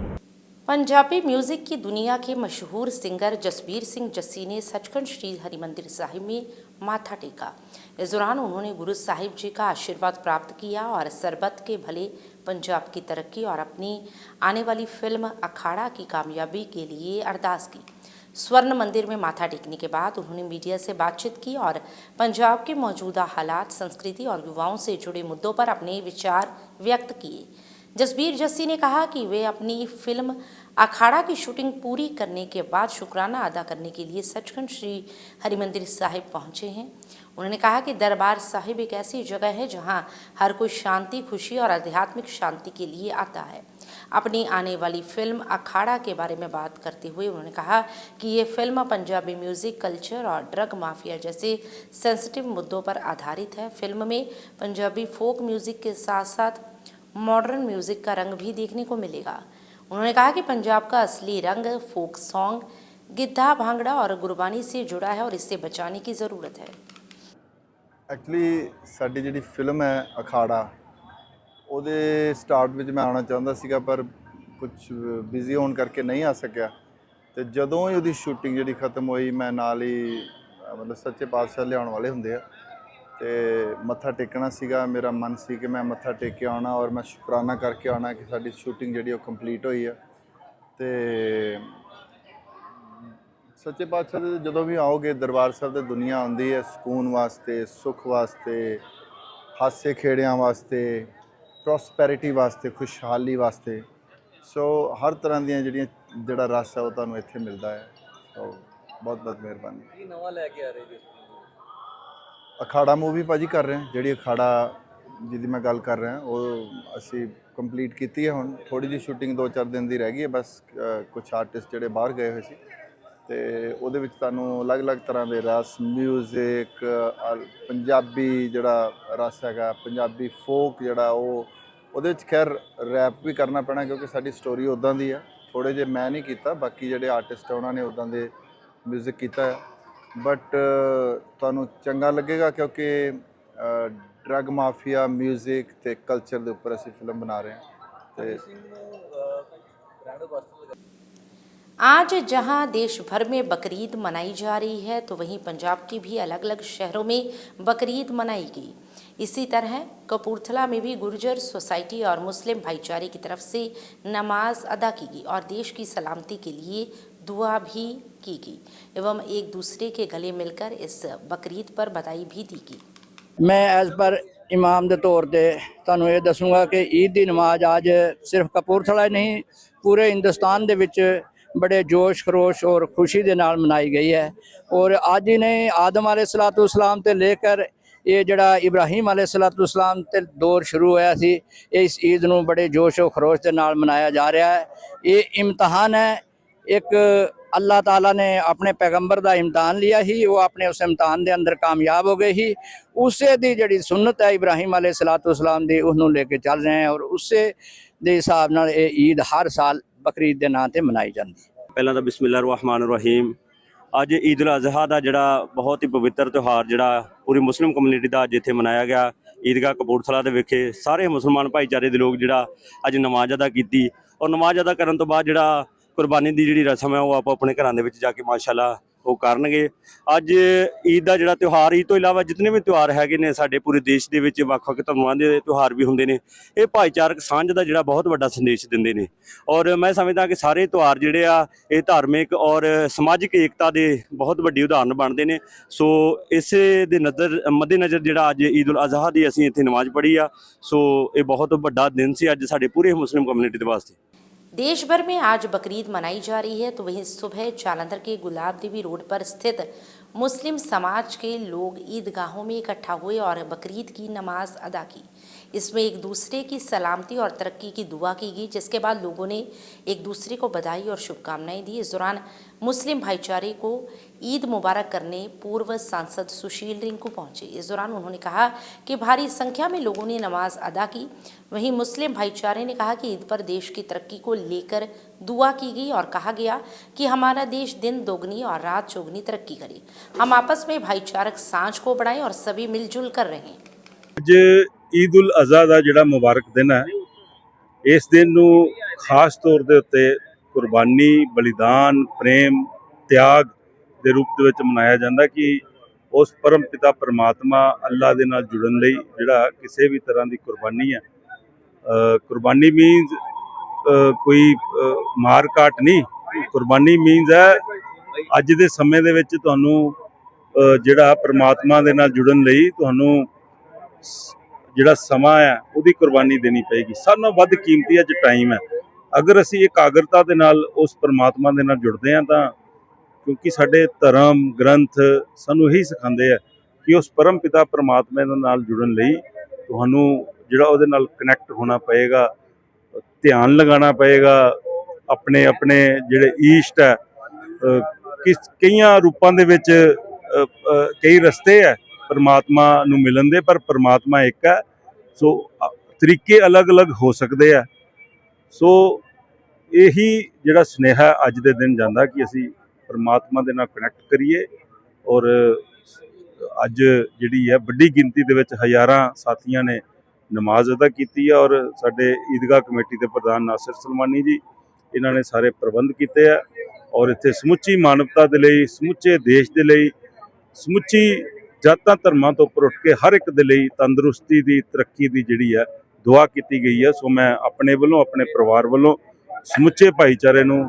Speaker 1: पंजाबी म्यूजिक की दुनिया के मशहूर सिंगर जसबीर सिंह जस्सी ने सचखंड श्री हरिमंदिर साहिब में माथा टेका। इस दौरान उन्होंने गुरु साहिब जी का आशीर्वाद प्राप्त किया और सरबत के भले पंजाब की तरक्की और अपनी आने वाली फिल्म अखाड़ा की कामयाबी के लिए अरदास की। स्वर्ण मंदिर में माथा टेकने के बाद उन्होंने मीडिया से बातचीत की और पंजाब के मौजूदा हालात, संस्कृति और युवाओं से जुड़े मुद्दों पर अपने विचार व्यक्त किए। जसबीर जस्सी ने कहा कि वे अपनी फिल्म अखाड़ा की शूटिंग पूरी करने के बाद शुक्राना अदा करने के लिए सचखंड श्री हरिमंदिर साहिब पहुंचे हैं। उन्होंने कहा कि दरबार साहिब एक ऐसी जगह है जहां हर कोई शांति, खुशी और आध्यात्मिक शांति के लिए आता है। अपनी आने वाली फिल्म अखाड़ा के बारे में बात करते हुए उन्होंने कहा कि ये फिल्म पंजाबी म्यूज़िक, कल्चर और ड्रग माफिया जैसे सेंसिटिव मुद्दों पर आधारित है। फिल्म में पंजाबी फोक म्यूज़िक के साथ साथ मॉडर्न म्यूज़िक का रंग भी देखने को मिलेगा। उन्होंने कहा कि पंजाब का असली रंग फोक सॉन्ग, गिद्धा, भांगड़ा और गुरबानी से जुड़ा है और इससे बचाने की ज़रूरत है।
Speaker 11: एक्चुअली साडी जिहड़ी फिल्म है अखाड़ा ਉਹਦੇ ਸਟਾਰਟ ਵਿੱਚ ਮੈਂ ਆਉਣਾ ਚਾਹੁੰਦਾ ਸੀਗਾ ਪਰ ਕੁਝ ਬਿਜ਼ੀ ਹੋਣ ਕਰਕੇ ਨਹੀਂ ਆ ਸਕਿਆ ਤੇ ਜਦੋਂ ਹੀ ਉਹਦੀ ਸ਼ੂਟਿੰਗ ਜਿਹੜੀ ਖਤਮ ਹੋਈ ਮੈਂ ਨਾਲ ਹੀ ਮਤਲਬ ਸੱਚੇ ਪਾਤਸ਼ਾਹ ਲਿਆਉਣ ਵਾਲੇ ਹੁੰਦੇ ਆ ਤੇ ਮੱਥਾ ਟੇਕਣਾ ਸੀਗਾ। ਮੇਰਾ ਮਨ ਸੀ ਕਿ ਮੈਂ ਮੱਥਾ ਟੇਕ ਕੇ ਆਉਣਾ ਔਰ ਮੈਂ ਸ਼ੁਕਰਾਨਾ ਕਰਕੇ ਆਉਣਾ ਕਿ ਸਾਡੀ ਸ਼ੂਟਿੰਗ ਜਿਹੜੀ ਉਹ ਕੰਪਲੀਟ ਹੋਈ ਆ ਤੇ ਸੱਚੇ ਪਾਤਸ਼ਾਹ ਦੇ ਜਦੋਂ ਵੀ ਆਓਗੇ ਦਰਬਾਰ ਸਾਹਿਬ ਤੇ ਦੁਨੀਆ ਆਉਂਦੀ ਹੈ ਸਕੂਨ ਵਾਸਤੇ, ਸੁੱਖ ਵਾਸਤੇ, ਹਾਸੇ ਖੇੜਿਆਂ ਵਾਸਤੇ ਪ੍ਰੋਸਪੈਰਿਟੀ ਵਾਸਤੇ, ਖੁਸ਼ਹਾਲੀ ਵਾਸਤੇ। ਸੋ ਹਰ ਤਰ੍ਹਾਂ ਦੀਆਂ ਜਿਹੜਾ ਰਸ ਹੈ ਉਹ ਤੁਹਾਨੂੰ ਇੱਥੇ ਮਿਲਦਾ ਹੈ। ਸੋ ਬਹੁਤ ਬਹੁਤ ਮਿਹਰਬਾਨੀ।
Speaker 6: ਕੀ ਨਵਾਂ ਲੈ ਕੇ ਆ ਰਹੇ ਜੀ?
Speaker 11: ਅਖਾੜਾ ਮੂਵੀ ਭਾਜੀ ਕਰ ਰਹੇ ਹਾਂ। ਜਿਹੜੀ ਅਖਾੜਾ ਜਿਹਦੀ ਮੈਂ ਗੱਲ ਕਰ ਰਿਹਾ ਉਹ ਅਸੀਂ ਕੰਪਲੀਟ ਕੀਤੀ ਹੈ। ਹੁਣ ਥੋੜੀ ਜਿਹੀ ਸ਼ੂਟਿੰਗ 2-4 ਦਿਨ ਦੀ ਰਹਿ ਗਈ ਹੈ ਬਸ। ਕੁਝ ਆਰਟਿਸਟ ਜਿਹੜੇ ਬਾਹਰ ਗਏ ਹੋਏ ਸੀ ਤੇ ਉਹਦੇ ਵਿੱਚ ਤੁਹਾਨੂੰ ਅਲੱਗ-ਅਲੱਗ ਤਰ੍ਹਾਂ ਦੇ ਰਸ, ਮਿਊਜ਼ਿਕ, ਪੰਜਾਬੀ ਜਿਹੜਾ ਰਸ ਹੈਗਾ, ਪੰਜਾਬੀ ਫੋਕ ਜਿਹੜਾ ਉਹਦੇ ਵਿੱਚ ਖੈਰ ਰੈਪ ਵੀ ਕਰਨਾ ਪੈਣਾ ਕਿਉਂਕਿ ਸਾਡੀ ਸਟੋਰੀ ਉੱਦਾਂ ਦੀ ਆ। ਥੋੜ੍ਹੇ ਜਿਹੇ ਮੈਂ ਨਹੀਂ ਕੀਤਾ, ਬਾਕੀ ਜਿਹੜੇ ਆਰਟਿਸਟ ਆ ਉਹਨਾਂ ਨੇ ਉੱਦਾਂ ਦੇ ਮਿਊਜ਼ਿਕ ਕੀਤਾ ਹੈ। ਬਟ ਤੁਹਾਨੂੰ ਚੰਗਾ ਲੱਗੇਗਾ ਕਿਉਂਕਿ ਡਰੱਗ ਮਾਫੀਆ, ਮਿਊਜ਼ਿਕ ਤੇ ਕਲਚਰ ਦੇ ਉੱਪਰ ਅਸੀਂ ਫਿਲਮ ਬਣਾ ਰਹੇ ਹਾਂ। ਤੇ
Speaker 1: आज जहां देश भर में बकरीद मनाई जा रही है तो वहीं पंजाब के भी अलग अलग शहरों में बकरीद मनाई गई। इसी तरह कपूरथला में भी गुर्जर सोसाइटी और मुस्लिम भाईचारे की तरफ से नमाज अदा की गई और देश की सलामती के लिए दुआ भी की गई एवं एक दूसरे के गले मिलकर इस बकरीद पर बधाई भी दी गई।
Speaker 5: मैं एज पर इमाम के तौर पर ਤੁਹਾਨੂੰ ਇਹ ਦੱਸੂਗਾ ਕਿ ਈਦ ਦੀ ਨਮਾਜ਼ ਅੱਜ ਸਿਰਫ ਕਪੂਰਥਲਾ ਹੀ ਨਹੀਂ ਪੂਰੇ ਹਿੰਦੁਸਤਾਨ ਦੇ ਵਿੱਚ बड़े जोश खरोश और खुशी के नाल मनाई गई है। और अज ही नहीं आदम अलैहिस्सलाम ते लेकर ये जड़ा इब्राहिम अलैहिस्सलाम ते दौर शुरू होया सी, इस ईद नूं बड़े जोश और खरोश के नाल मनाया जा रहा है। ये इम्तहान है, एक अल्लाह ताला ने अपने पैगंबर का इम्तहान लिया ही, वो अपने उस इम्तहान के अंदर कामयाब हो गए ही। उससे दी जड़ी सुन्नत है इब्राहिम अलैहिस्सलाम दी उसनूं लेके चल रहे हैं और उससे दे हिसाब नाल ये ईद हर साल बकरीद के नाम से मनाई जाती है।
Speaker 12: ਪਹਿਲਾਂ ਤਾਂ ਬਿਸਮਿਲ੍ਲਾਹਿਰ ਰਹਿਮਾਨਿਰ ਰਹੀਮ। ਅੱਜ ਈਦ ਉਲ ਅਜ਼ਹਾ ਦਾ ਜਿਹੜਾ ਬਹੁਤ ਹੀ ਪਵਿੱਤਰ ਤਿਉਹਾਰ ਜਿਹੜਾ ਪੂਰੀ ਮੁਸਲਿਮ ਕਮਿਊਨਿਟੀ ਦਾ ਅੱਜ ਇੱਥੇ ਮਨਾਇਆ ਗਿਆ ਈਦਗਾਹ ਕਪੂਰਥਲਾ ਦੇ ਵਿਖੇ ਸਾਰੇ ਮੁਸਲਮਾਨ ਭਾਈਚਾਰੇ ਦੇ ਲੋਕ ਜਿਹੜਾ ਅੱਜ ਨਮਾਜ਼ ਅਦਾ ਕੀਤੀ ਔਰ ਨਮਾਜ਼ ਅਦਾ ਕਰਨ ਤੋਂ ਬਾਅਦ ਜਿਹੜਾ ਕੁਰਬਾਨੀ ਦੀ ਜਿਹੜੀ ਰਸਮ ਹੈ ਉਹ ਆਪੋ ਆਪਣੇ ਘਰਾਂ ਦੇ ਵਿੱਚ ਜਾ ਕੇ ਮਾਸ਼ਾਅੱਲਾ ਉਹ ਕਰਨਗੇ। ਅੱਜ ਈਦ ਦਾ ਜਿਹੜਾ ਤਿਉਹਾਰ ਈਦ ਤੋਂ ਇਲਾਵਾ ਜਿੰਨੇ ਵੀ ਤਿਉਹਾਰ ਹੈਗੇ ਨੇ ਸਾਡੇ ਪੂਰੇ ਦੇਸ਼ ਦੇ ਵਿੱਚ ਵੱਖ-ਵੱਖ ਧਰਮਾਂ ਦੇ ਤਿਉਹਾਰ ਵੀ ਹੁੰਦੇ ਨੇ, ਇਹ ਭਾਈਚਾਰਕ ਸਾਂਝ ਦਾ ਜਿਹੜਾ ਬਹੁਤ ਵੱਡਾ ਸੰਦੇਸ਼ ਦਿੰਦੇ ਨੇ। ਔਰ ਮੈਂ ਸਮਝਦਾ ਕਿ ਸਾਰੇ ਤਿਉਹਾਰ ਜਿਹੜੇ ਆ ਇਹ ਧਾਰਮਿਕ ਔਰ ਸਮਾਜਿਕ ਏਕਤਾ ਦੇ ਬਹੁਤ ਵੱਡੀ ਉਦਾਹਰਨ ਬਣਦੇ ਨੇ। ਸੋ ਇਸੇ ਦੇ ਮੱਦੇਨਜ਼ਰ ਜਿਹੜਾ ਅੱਜ ਈਦ ਉਲ ਅਜ਼ਹਾ ਦੀ ਅਸੀਂ ਇੱਥੇ ਨਮਾਜ਼ ਪੜ੍ਹੀ ਆ, ਸੋ ਇਹ ਬਹੁਤ ਵੱਡਾ ਦਿਨ ਸੀ ਅੱਜ ਸਾਡੇ ਪੂਰੇ ਮੁਸਲਿਮ ਕਮਿਊਨਿਟੀ ਦੇ ਵਾਸਤੇ।
Speaker 1: देश भर में आज बकरीद मनाई जा रही है तो वहीं सुबह जालंधर के गुलाब देवी रोड पर स्थित मुस्लिम समाज के लोग ईदगाहों में इकट्ठा हुए और बकरीद की नमाज अदा की। इसमें एक दूसरे की सलामती और तरक्की की दुआ की गई, जिसके बाद लोगों ने एक दूसरे को बधाई और शुभकामनाएं दी। इस दौरान मुस्लिम भाईचारे को ईद मुबारक करने पूर्व सांसद सुशील रिंकू पहुंचे। इस दौरान उन्होंने कहा कि भारी संख्या में लोगों ने नमाज अदा की। वहीं मुस्लिम भाईचारे ने कहा कि ईद पर देश की तरक्की को लेकर दुआ की गई और कहा गया कि हमारा देश दिन दोगुनी और रात चौगुनी तरक्की करे, हम आपस में भाईचारक साँझ को बढ़ाएं और सभी मिलजुल कर रहें।
Speaker 13: ਅੱਜ ਈਦ ਉਲ ਅਜ਼ਹਾ ਦਾ ਜਿਹੜਾ ਮੁਬਾਰਕ ਦਿਨ ਹੈ, ਇਸ ਦਿਨ ਨੂੰ ਖਾਸ ਤੌਰ ਦੇ ਉੱਤੇ ਕੁਰਬਾਨੀ, ਬਲੀਦਾਨ, ਪ੍ਰੇਮ, ਤਿਆਗ ਦੇ ਰੂਪ ਦੇ ਵਿੱਚ ਮਨਾਇਆ ਜਾਂਦਾ ਕਿ ਉਸ ਪਰਮ ਪਿਤਾ ਪਰਮਾਤਮਾ ਅੱਲਾ ਦੇ ਨਾਲ ਜੁੜਨ ਲਈ ਜਿਹੜਾ ਕਿਸੇ ਵੀ ਤਰ੍ਹਾਂ ਦੀ ਕੁਰਬਾਨੀ ਹੈ, ਕੁਰਬਾਨੀ ਮੀਨਸ ਕੋਈ ਮਾਰ ਕਾਟ ਨਹੀਂ, ਕੁਰਬਾਨੀ ਮੀਨਸ ਹੈ ਅੱਜ ਦੇ ਸਮੇਂ ਦੇ ਵਿੱਚ ਤੁਹਾਨੂੰ ਜਿਹੜਾ ਪਰਮਾਤਮਾ ਦੇ ਨਾਲ ਜੁੜਨ ਲਈ ਤੁਹਾਨੂੰ ਜਿਹੜਾ ਸਮਾਂ ਹੈ ਉਹਦੀ ਕੁਰਬਾਨੀ ਦੇਣੀ ਪਏਗੀ। ਸਭ ਨਾਲੋਂ ਵੱਧ ਕੀਮਤੀ ਅੱਜ ਟਾਈਮ ਹੈ। ਅਗਰ ਅਸੀਂ ਇਕਾਗਰਤਾ ਦੇ ਨਾਲ ਉਸ ਪਰਮਾਤਮਾ ਦੇ ਨਾਲ ਜੁੜਦੇ ਹਾਂ ਤਾਂ ਕਿਉਂਕਿ ਸਾਡੇ ਧਰਮ ਗ੍ਰੰਥ ਸਾਨੂੰ ਇਹੀ ਸਿਖਾਉਂਦੇ ਆ ਕਿ ਉਸ ਪਰਮ ਪਿਤਾ ਪਰਮਾਤਮਾ ਦੇ ਨਾਲ ਜੁੜਨ ਲਈ ਤੁਹਾਨੂੰ ਜਿਹੜਾ ਉਹਦੇ ਨਾਲ ਕਨੈਕਟ ਹੋਣਾ ਪਏਗਾ, ਧਿਆਨ ਲਗਾਉਣਾ ਪਏਗਾ, ਆਪਣੇ ਆਪਣੇ ਜਿਹੜੇ ਈਸ਼ਟ ਹੈ ਕਈਆਂ ਰੂਪਾਂ ਦੇ ਵਿੱਚ ਕਈ ਰਸਤੇ ਹੈ परमात्मा ਨੂੰ ਮਿਲਣ ਦੇ, ਪਰ परमात्मा ਇੱਕ ਹੈ। ਸੋ ਤਰੀਕੇ ਅਲੱਗ-ਅਲੱਗ ਹੋ ਸਕਦੇ ਆ। ਸੋ ਇਹੀ ਜਿਹੜਾ ਸੁਨੇਹਾ ਅੱਜ ਦੇ ਦਿਨ ਜਾਂਦਾ ਕਿ ਅਸੀਂ परमात्मा ਦੇ ਨਾਲ ਕਨੈਕਟ ਕਰੀਏ। ਔਰ ਅੱਜ ਜਿਹੜੀ ਹੈ ਵੱਡੀ ਗਿਣਤੀ ਦੇ ਵਿੱਚ ਹਜ਼ਾਰਾਂ ਸਾਥੀਆਂ ਨੇ ਨਮਾਜ਼ ਅਦਾ ਕੀਤੀ ਹੈ ਔਰ ਸਾਡੇ ਈਦਗਾਹ ਕਮੇਟੀ ਦੇ ਪ੍ਰਧਾਨ ਨਾਸਿਰ ਸਲਮਾਨੀ ਜੀ ਇਹਨਾਂ ਨੇ ਸਾਰੇ ਪ੍ਰਬੰਧ ਕੀਤੇ ਆ ਔਰ ਇੱਥੇ ਸਮੁੱਚੀ ਮਾਨਵਤਾ ਦੇ ਲਈ, ਸਮੁੱਚੇ ਦੇਸ਼ ਦੇ ਲਈ, ਸਮੁੱਚੀ ਜਾਤਾਂ ਧਰਮਾਂ ਤੋਂ ਉੱਪਰ ਉੱਠ ਕੇ ਹਰ ਇੱਕ ਦੇ ਲਈ ਤੰਦਰੁਸਤੀ ਦੀ, ਤਰੱਕੀ ਦੀ ਜਿਹੜੀ ਹੈ ਦੁਆ ਕੀਤੀ ਗਈ ਹੈ। ਸੋ ਮੈਂ ਆਪਣੇ ਵੱਲੋਂ, ਆਪਣੇ ਪਰਿਵਾਰ ਵੱਲੋਂ ਸਮੁੱਚੇ ਭਾਈਚਾਰੇ ਨੂੰ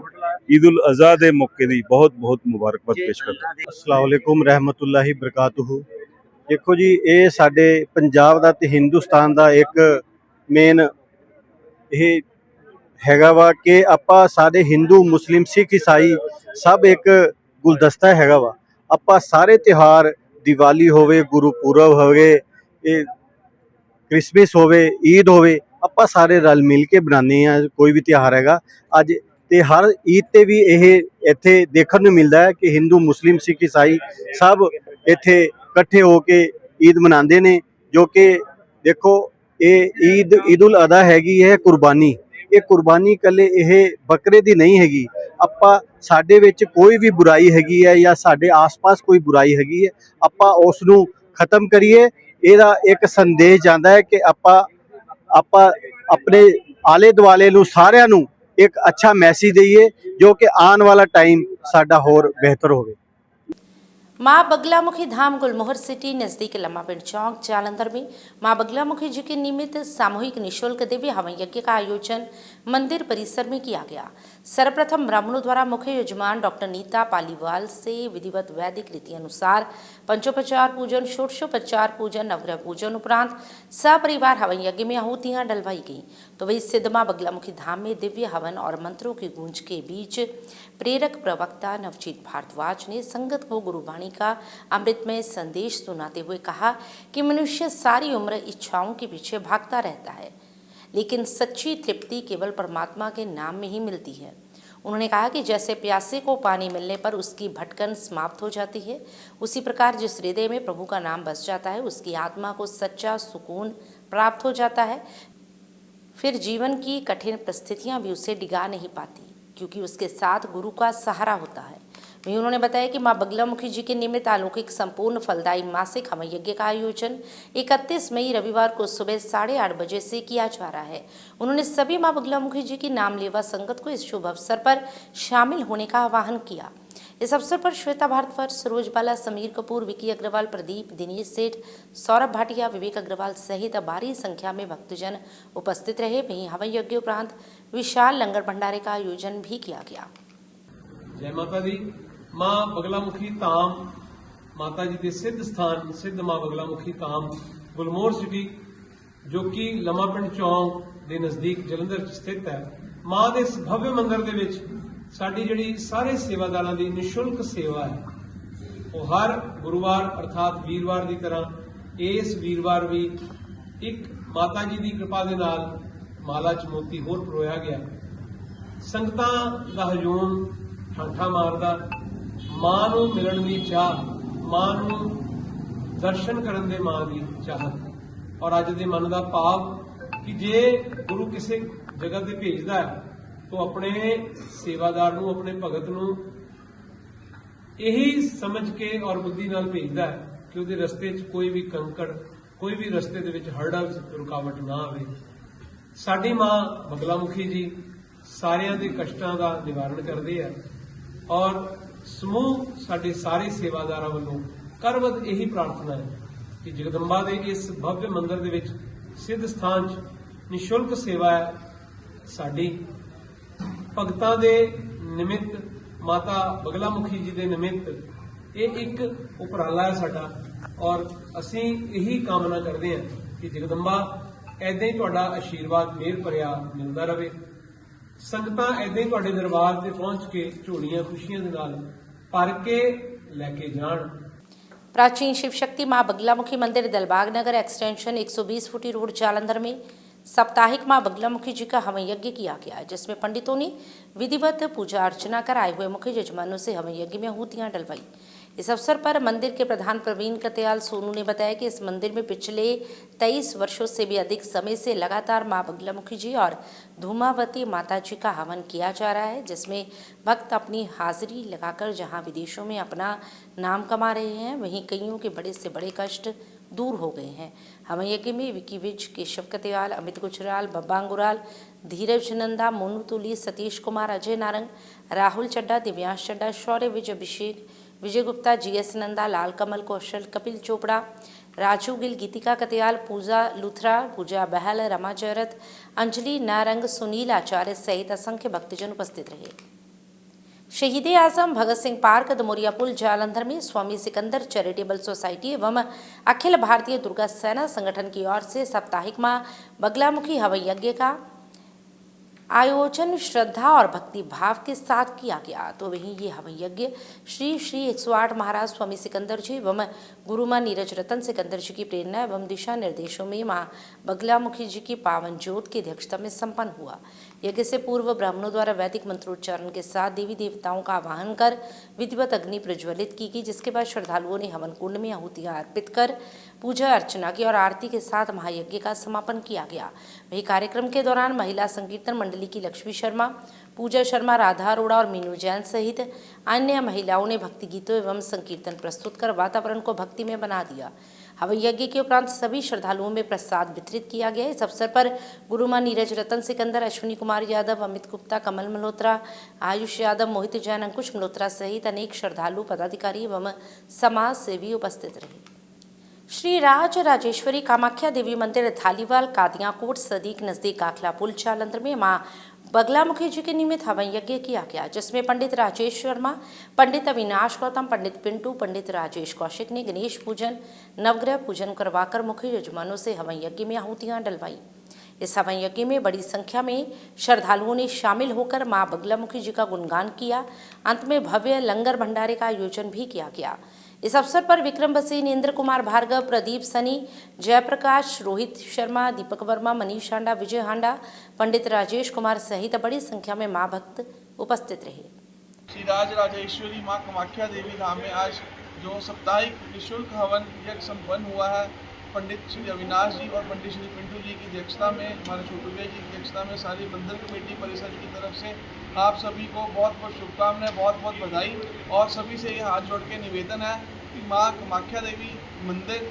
Speaker 13: ਈਦ ਉਲ ਅਜ਼ਹਾ ਦੇ ਮੌਕੇ ਦੀ ਬਹੁਤ ਬਹੁਤ ਮੁਬਾਰਕਬਾਦ ਪੇਸ਼ ਕਰਦਾ ਹਾਂ।
Speaker 4: अस्सलाम वालेकुम रहमतुल्लाहि बरकातुहू। देखो जी, ये साडे पंजाब दा ते हिंदुस्तान दा एक
Speaker 14: ਮੇਨ ਇਹ ਹੈਗਾ ਵਾ ਕਿ ਆਪਾਂ ਸਾਰੇ ਹਿੰਦੂ ਮੁਸਲਿਮ ਸਿੱਖ ਈਸਾਈ ਸਭ ਇੱਕ ਗੁਲਦਸਤਾ ਹੈਗਾ ਵਾ। ਆਪਾਂ ਸਾਰੇ ਤਿਉਹਾਰ ਦੀਵਾਲੀ ਹੋਵੇ, ਗੁਰਪੁਰਬ ਹੋਵੇ, ਇਹ ਕ੍ਰਿਸਮਸ ਹੋਵੇ, ਈਦ ਹੋਵੇ, ਆਪਾਂ ਸਾਰੇ ਰਲ ਮਿਲ ਕੇ ਬਣਾਉਂਦੇ ਹਾਂ। ਕੋਈ ਵੀ ਤਿਉਹਾਰ ਹੈਗਾ ਅੱਜ ਤੇ ਹਰ ਈਦ ਤੇ ਵੀ ਇਹ ਇੱਥੇ ਦੇਖਣ ਨੂੰ ਮਿਲਦਾ ਹੈ ਕਿ ਹਿੰਦੂ ਮੁਸਲਿਮ ਸਿੱਖ ਈਸਾਈ ਸਭ ਇੱਥੇ ਇਕੱਠੇ ਹੋ ਕੇ ਈਦ ਮਨਾਉਂਦੇ ਨੇ। ਜੋ ਕਿ ਦੇਖੋ ਇਹ ਈਦ ਉਲ ਅਜ਼ਹਾ ਹੈਗੀ ਹੈ ਕੁਰਬਾਨੀ। ਇਹ ਕੁਰਬਾਨੀ ਇਕੱਲੇ ਇਹ ਬੱਕਰੇ ਦੀ ਨਹੀਂ ਹੈਗੀ। ਆਪਾਂ ਸਾਡੇ ਵਿੱਚ ਕੋਈ ਵੀ ਬੁਰਾਈ ਹੈਗੀ ਹੈ ਜਾਂ ਸਾਡੇ ਆਸ-ਪਾਸ ਕੋਈ ਬੁਰਾਈ ਹੈਗੀ ਹੈ, ਆਪਾਂ ਉਸ ਨੂੰ ਖਤਮ ਕਰੀਏ। ਇਹਦਾ ਇੱਕ ਸੰਦੇਸ਼ ਜਾਂਦਾ ਹੈ ਕਿ ਆਪਾਂ ਆਪਣੇ ਆਲੇ ਦੁਆਲੇ ਨੂੰ ਸਾਰਿਆਂ ਨੂੰ ਇੱਕ अच्छा मैसेज दईए जो कि आने वाला टाइम साडा होर बेहतर होवे।
Speaker 1: माँ बगलामुखी धाम गुलमोहर सिटी नज़दीक लम्मा पिंड चौक जालंधर में माँ बगलामुखी जी के निमित्त सामूहिक निःशुल्क दिव्य हवन यज्ञ का आयोजन मंदिर परिसर में किया गया। सर्वप्रथम ब्राह्मणों द्वारा मुख्य यजमान डॉक्टर नीता पालीवाल से विधिवत वैदिक रीति अनुसार पंचोपचार पूजन, षोडशोपचार पूजन, नवग्रह पूजन उपरांत सपरिवार हवन यज्ञ में आहुतियां डलवाई गईं। तो वही सिद्ध माँ बगलामुखी धाम में दिव्य हवन और मंत्रों की गूंज के बीच प्रेरक प्रवक्ता नवजीत भारद्वाज ने संगत को गुरुवाणी का अमृतमय संदेश सुनाते हुए कहा कि मनुष्य सारी उम्र इच्छाओं के पीछे भागता रहता है, लेकिन सच्ची तृप्ति केवल परमात्मा के नाम में ही मिलती है। उन्होंने कहा कि जैसे प्यासे को पानी मिलने पर उसकी भटकन समाप्त हो जाती है, उसी प्रकार जिस हृदय में प्रभु का नाम बस जाता है उसकी आत्मा को सच्चा सुकून प्राप्त हो जाता है। फिर जीवन की कठिन परिस्थितियां भी उसे डिगा नहीं पाती, क्योंकि उसके साथ गुरु का सहारा होता है। वहीं उन्होंने बताया कि मां बगलामुखी जी के निमित्त अलौकिक संपूर्ण फलदायी मासिक हवन यज्ञ का आयोजन 31 मई रविवार को सुबह 8:30 बजे से किया जा रहा है। उन्होंने सभी मां बगलामुखी जी की नामलेवा संगत को इस शुभ अवसर पर शामिल होने का आह्वान किया। इस अवसर पर श्वेता भारद्वाज, सरोज बाला, समीर कपूर, विकी अग्रवाल, प्रदीप, दिनेश सेठ, सौरभ भाटिया, विवेक अग्रवाल सहित भारी संख्या में भक्तजन उपस्थित रहे। वहीं हवन यज्ञ उपरांत विशाल लंगर भंडारे का आयोजन भी किया गया।
Speaker 15: जय माता दी। मां बगलामुखी धाम माता जी के सिद्ध स्थान सिद्ध मां बगलामुखी धाम गुलमोहर सिटी जो कि लम्मा पिंड चौक के नज़दीक जलंधर स्थित है। मां के इस भव्य मंदिर के विच साडी जिहड़ी सारे सेवादारां दी निशुल्क सेवा है वो हर गुरुवार अर्थात वीरवार की तरह इस वीरवार भी एक माता जी की कृपा के नाल माला च मोती होर परोया गया। संगतां दा हजूम ਠਾਠਾ मारदा मां नूं मिलण दी चाह, मां नूं दर्शन करन दे मां दी चाहत और अज दे मन दा भाव कि जे गुरु किसी जगह ते भेजदा है तो अपने सेवादार नूं अपने भगत नूं यही समझ के और बुद्धि नाल भेजदा है कि उहदे रस्ते च कोई भी कंकड़ कोई भी रस्ते दे विच हर्डल रुकावट ना आवे। साडी मां बगलामुखी जी सारियां दे कष्टां दा निवारण करदे है और समूह साडे सारे सेवादारां वल्लों करवत यही प्रार्थना है कि जगदंबा दे इस भव्य मंदिर दे विच सिद्ध स्थान च निशुल्क सेवा है साडी भगतां दे निमित्त माता बगलामुखी जी दे निमित्त ये एक उपराला है साडा और असीं यही कामना करते हैं कि जगदंबा ऐदां ही तुहाडा आशीर्वाद मेहर भरिया मिलदा रहे। संगतां ऐदां ही तुहाडे दरबार ते पहुंच के झोलियां खुशियां दे नाल भर के लैके जाण।
Speaker 1: प्राचीन शिव शक्ति मां बगलामुखी मंदिर दिलबाग नगर एक्सटेंशन 120 फुटी रोड जालंधर में साप्ताहिक मां बगलामुखी जी का हवन यज्ञ किया गया, जिसमें पंडितों ने विधिवत पूजा अर्चना कर आए हुए मुख्य यजमानों से हवन यज्ञ में आहुतियां डलवाई। इस अवसर पर मंदिर के प्रधान प्रवीण कत्याल सोनू ने बताया कि इस मंदिर में पिछले 23 वर्षों से भी अधिक समय से लगातार मां बगलामुखी जी और धूमावती माता जी का हवन किया जा रहा है, जिसमें भक्त अपनी हाजिरी लगाकर जहां विदेशों में अपना नाम कमा रहे हैं, वहीं कईयों के बड़े से बड़े कष्ट दूर हो गए हैं। हवन यज्ञ में विकी विज, केशव कत्याल, अमित गुजराल, बब्बा अंगुराल, धीरज नंदा, मोनू तुली, सतीश कुमार, अजय नारंग, राहुल चड्डा, दिव्यांश चड्डा, शौर्य विज, अभिषेक, विजय गुप्ता, जीएस नंदा, लाल कमल कौशल, कपिल चोपड़ा, राजू गिल, गीतिका कत्याल, पूजा लुथरा, पूजा बहल, रमा जयरथ, अंजलि नारंग, सुनील आचार्य सहित असंख्य भक्तजन उपस्थित रहे। शहीद आजम भगत सिंह पार्क दमोरिया पुल जालंधर में स्वामी सिकंदर चैरिटेबल सोसाइटी एवं अखिल भारतीय दुर्गा सेना संगठन की ओर से साप्ताहिक मां बगलामुखी हवन यज्ञ का आयोजन श्रद्धा और भक्ति भाव के साथ किया गया। तो वहीं ये हवन यज्ञ श्री श्री 108 महाराज स्वामी सिकंदर जी एवं गुरु मां नीरज रतन सिकंदर जी की प्रेरणा एवं दिशा निर्देशों में मां बगलामुखी जी की पावन ज्योत की अध्यक्षता में संपन्न हुआ। यज्ञ से पूर्व ब्राह्मणों द्वारा वैदिक मंत्रोच्चारण के साथ देवी देवताओं का आवाहन कर विधिवत अग्नि प्रज्वलित की गई, जिसके बाद श्रद्धालुओं ने हवन कुंड में आहुतियां अर्पित कर पूजा अर्चना की और आरती के साथ महायज्ञ का समापन किया गया। वही कार्यक्रम के दौरान महिला संकीर्तन मंडली की लक्ष्मी शर्मा, पूजा शर्मा, राधा अरोड़ा और मीनू जैन सहित अन्य महिलाओं ने भक्ति गीतों एवं संकीर्तन प्रस्तुत कर वातावरण को भक्ति में बना दिया। हवन यज्ञ के उपरांत सभी श्रद्धालुओं में प्रसाद वितरित किया गया। इस अवसर पर गुरु मां नीरज रतन सिकंदर, अश्विनी कुमार यादव, अमित गुप्ता, कमल मल्होत्रा, आयुष यादव, मोहित जैन, अंकुश मल्होत्रा सहित अनेक श्रद्धालु, पदाधिकारी एवं समाज सेवी उपस्थित रहे। श्री राज राजेश्वरी कामाख्या देवी मंदिर थालीवाल कादियाकोट सदीक नजदीक काखला पुल जालंधर में मां बगलामुखी जी के निमित्त हवन यज्ञ किया गया, जिसमें पंडित राजेश शर्मा, पंडित अविनाश गौतम, पंडित पिंटू, पंडित राजेश कौशिक ने गणेश पूजन, नवग्रह पूजन करवाकर मुख्य यजमानों से हवन यज्ञ में आहुतियां डलवाई। इस हवन यज्ञ में बड़ी संख्या में श्रद्धालुओं ने शामिल होकर मां बगलामुखी जी का गुणगान किया। अंत में भव्य लंगर भंडारे का आयोजन भी किया गया। इस अवसर पर विक्रम बसीन, इंद्र कुमार भार्गव, प्रदीप सनी, जयप्रकाश, रोहित शर्मा, दीपक वर्मा, मनीष हांडा, विजय हांडा, पंडित राजेश कुमार सहित बड़ी संख्या में मां भक्त उपस्थित रहे।
Speaker 6: श्री राज राजेश्वरी मां कामाख्या देवी धाम में आज जो साप्ताहिक निःशुल्क हवन यज्ञ संपन्न हुआ है, पंडित श्री अविनाश जी और पंडित श्री पिंटू जी की अध्यक्षता में, हमारे छोटू भैया जी की अध्यक्षता में सारी मंदिर कमेटी परिषद की तरफ से आप सभी को बहुत बहुत शुभकामनाएं, बहुत बहुत बधाई। और सभी से ये हाथ जोड़ के निवेदन है कि माँ कामाख्या देवी मंदिर,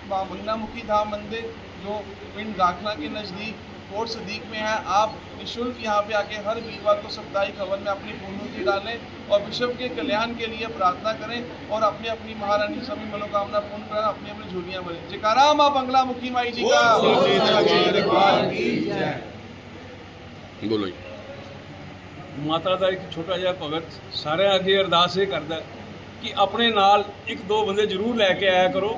Speaker 6: माँ बगलामुखी धाम मंदिर जो पिंड गाखला के नज़दीक कोट सदीक में है, आप निःशुल्क यहाँ पे आके हर वीरवार को साप्ताहिक हवन में अपनी पूर्णति डालें और विश्व के कल्याण के लिए प्रार्थना करें और अपनी अपनी महारानी सभी मनोकामना पूर्ण करें, अपनी अपनी झोलियाँ भरें। जयकारा माँ बगलामुखी माई जी का।
Speaker 16: बोलो जी।
Speaker 15: माता का एक छोटा जिहा भगत सारे अगे अरदास ये करता कि अपने नाल एक दो बंदे जरूर लैके आया करो,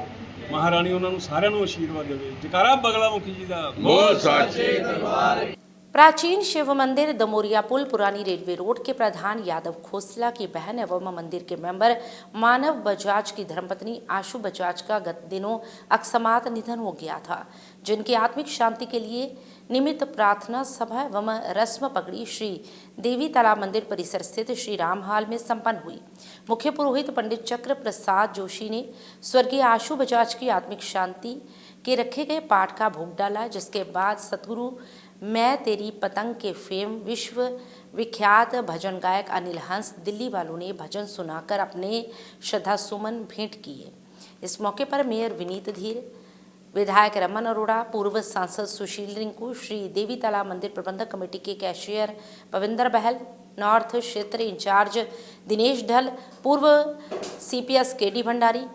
Speaker 15: महारानी उन्होंने सारे आशीर्वाद देवे। जयकारा बगलामुखी जी का।
Speaker 16: बहुत सच्चे दरबार।
Speaker 1: प्राचीन शिव मंदिर दमोरिया पुल पुरानी रेलवे रोड के प्रधान यादव खोसला की बहन एवं मंदिर के मेंबर मानव बजाज की धर्मपत्नी आशु बजाज का गत दिनों अकस्मात निधन हो गया था, जिनकी आत्मिक शांति के लिए निमित्त प्रार्थना सभा एवं रस्म पगड़ी श्री देवी तालाब मंदिर परिसर स्थित श्री राम हाल में संपन्न हुई। मुख्य पुरोहित पंडित चक्र प्रसाद जोशी ने स्वर्गीय आशु बजाज की आत्मिक शांति के रखे गए पाठ का भोग डाला, जिसके बाद सतगुरु मैं तेरी पतंग के फेम विश्व विख्यात भजन गायक अनिल हंस दिल्ली वालों ने भजन सुनाकर अपने श्रद्धा सुमन भेंट किए। इस मौके पर मेयर विनीत धीर, विधायक रमन अरोड़ा, पूर्व सांसद सुशील रिंकू, श्री देवी तालाब मंदिर प्रबंधक कमेटी के कैशियर पविंदर बहल, नॉर्थ क्षेत्र इंचार्ज दिनेश ढल, पूर्व CPS KD Bhandari,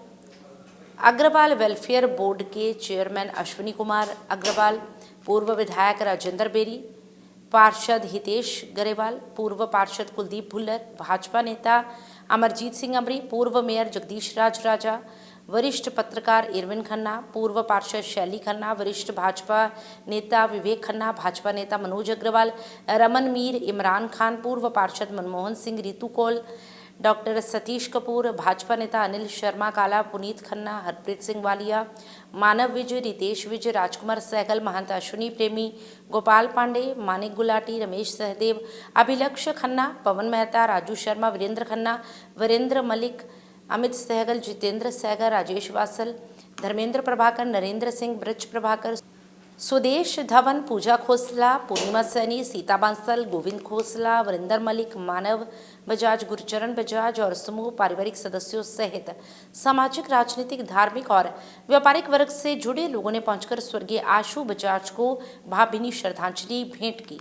Speaker 1: Agrawal welfare board के चेयरमैन अश्विनी कुमार अग्रवाल, पूर्व विधायक राजेंद्र बेरी, पार्षद हितेश गरेवाल, पूर्व पार्षद कुलदीप भुल्लर, भाजपा नेता अमरजीत सिंह अमरी, पूर्व मेयर जगदीश राज राजा, वरिष्ठ पत्रकार इरविन खन्ना, पूर्व पार्षद शैली खन्ना, वरिष्ठ भाजपा नेता विवेक खन्ना, भाजपा नेता मनोज अग्रवाल, रमन मीर, इमरान खान, पूर्व पार्षद मनमोहन सिंह, रितु कौल, डॉक्टर सतीश कपूर, भाजपा नेता अनिल शर्मा काला, पुनीत खन्ना, हरप्रीत सिंह वालिया, मानव विज, रितेश विज, राजकुमार सहगल, महंत अश्विनी प्रेमी, गोपाल पांडे, मानिक गुलाटी, रमेश सहदेव, अभिलक्ष खन्ना, पवन मेहता, राजू शर्मा, वीरेंद्र खन्ना, वीरेंद्र मलिक, अमित सहगल, जितेंद्र सहगल, राजेश वासल, धर्मेंद्र प्रभाकर, नरेंद्र सिंह, ब्रज प्रभाकर, सुदेश धवन, पूजा खोसला, पूर्णिमा सैनी, सीता बांसल, गोविंद खोसला, वरिंदर मलिक, मानव बजाज, गुरचरण बजाज और समूह पारिवारिक सदस्यों सहित सामाजिक, राजनीतिक, धार्मिक और व्यापारिक वर्ग से जुड़े लोगों ने पहुंचकर स्वर्गीय आशु बजाज को भावभीनी श्रद्धांजलि भेंट की।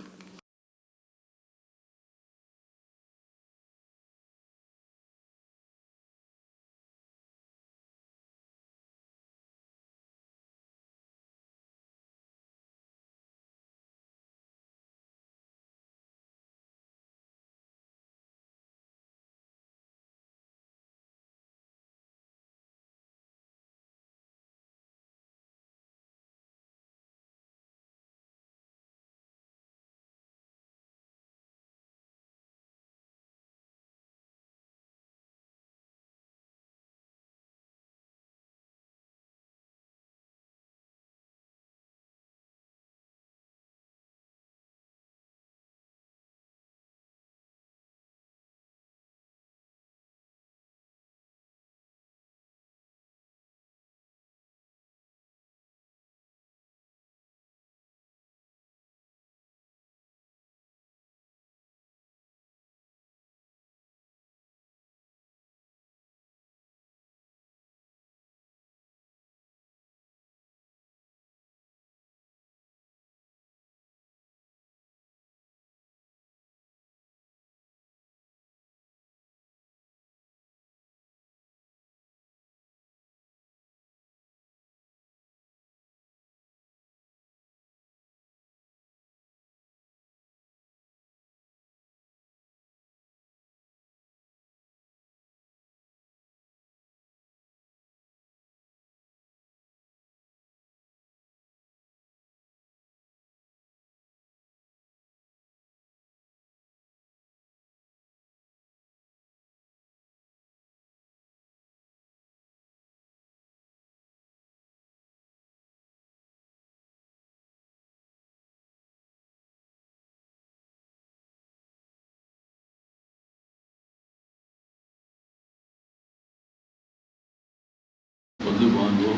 Speaker 17: को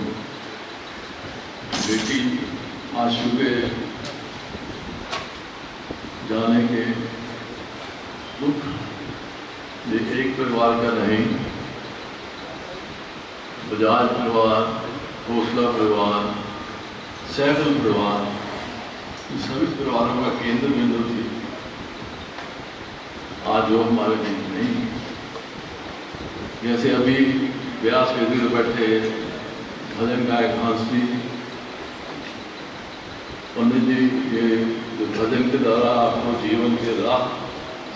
Speaker 17: बेटी आशु के जाने के दुख ये एक परिवार का नहीं, बजाज परिवार, खोसला परिवार, सहगल परिवार, सभी परिवारों का केंद्र बिंदु थी। आज वो हमारे बीच नहीं। जैसे अभी व्यास वेदी में बैठे भजन गायक हंसी पंडित जी, ये जो भजन के द्वारा आपको जीवन के राह,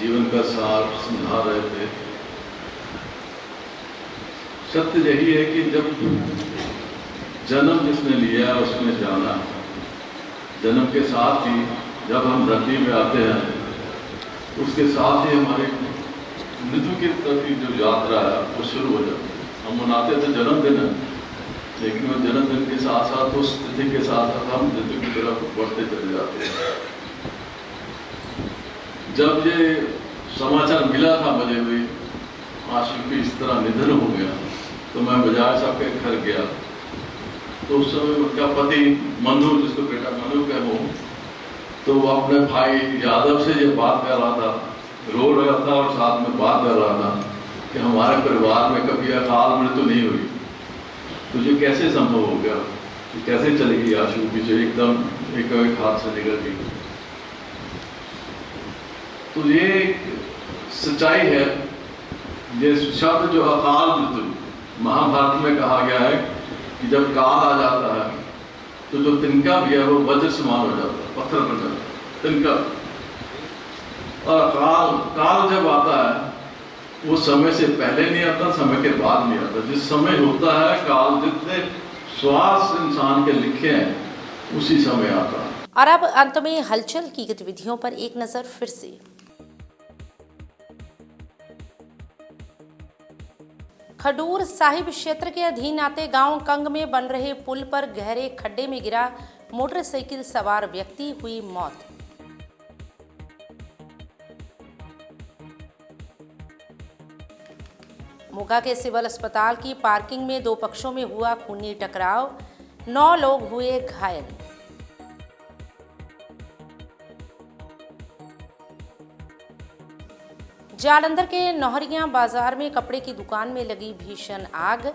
Speaker 17: जीवन का सार समझा रहे थे। सत्य यही है कि जब जन्म जिसने लिया उसने जाना, जन्म के साथ ही जब हम धरती में आते हैं उसके साथ ही हमारे मृत्यु की तरफ की जो यात्रा है वो शुरू हो जाती है। हम मनाते थे जन्मदिन है, लेकिन वो जन्मदिन के साथ साथ उस तिथि के साथ साथ हम मृत्यु की तरफ बढ़ते चले जाते हैं। जब ये समाचार मिला था मुझे भी आशु की इस तरह निधन हो गया, तो मैं बजाज साहब के घर गया। तो उस समय उनका पति मनु, जिसको बेटा मनु का हो, तो वो अपने भाई यादव से ये बात कर रहा था, रो रहा था और साथ में बात कर रहा था कि हमारे परिवार में कभी अकाल मृत्यु नहीं हुई, तुझे कैसे संभव हो गया, कैसे चलेगी आशु की जो एकदम एक हाथ से निकल गई। तो ये सच्चाई है। ये शब्द जो अकाल मृत्यु महाभारत में कहा गया है कि जब काल आ जाता है तो जो तिनका भी है वो वज्र समान हो जाता है, पत्थर बन जाता है तिनका। और काल जब आता है वो समय से पहले नहीं आता, समय के बाद नहीं आता। जिस समय होता है काल, जितने श्वास इंसान के लिखे हैं उसी समय आता है।
Speaker 1: और अब अंत में हलचल की गतिविधियों पर एक नजर फिर से। खडूर साहिब क्षेत्र के अधीन आते गांव कंग में बन रहे पुल पर गहरे खड्डे में गिरा मोटरसाइकिल सवार व्यक्ति, हुई मौत। मोगा के सिविल अस्पताल की पार्किंग में दो पक्षों में हुआ खूनी टकराव, 9 लोग हुए घायल। जालंधर के नौहरिया बाजार में कपड़े की दुकान में लगी भीषण आग,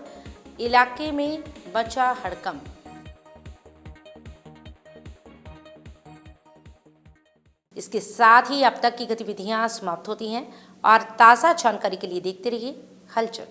Speaker 1: इलाके में बचा हड़कंप। इसके साथ ही अब तक की गतिविधियां समाप्त होती हैं और ताज़ा जानकारी के लिए देखते रहिए हलचल।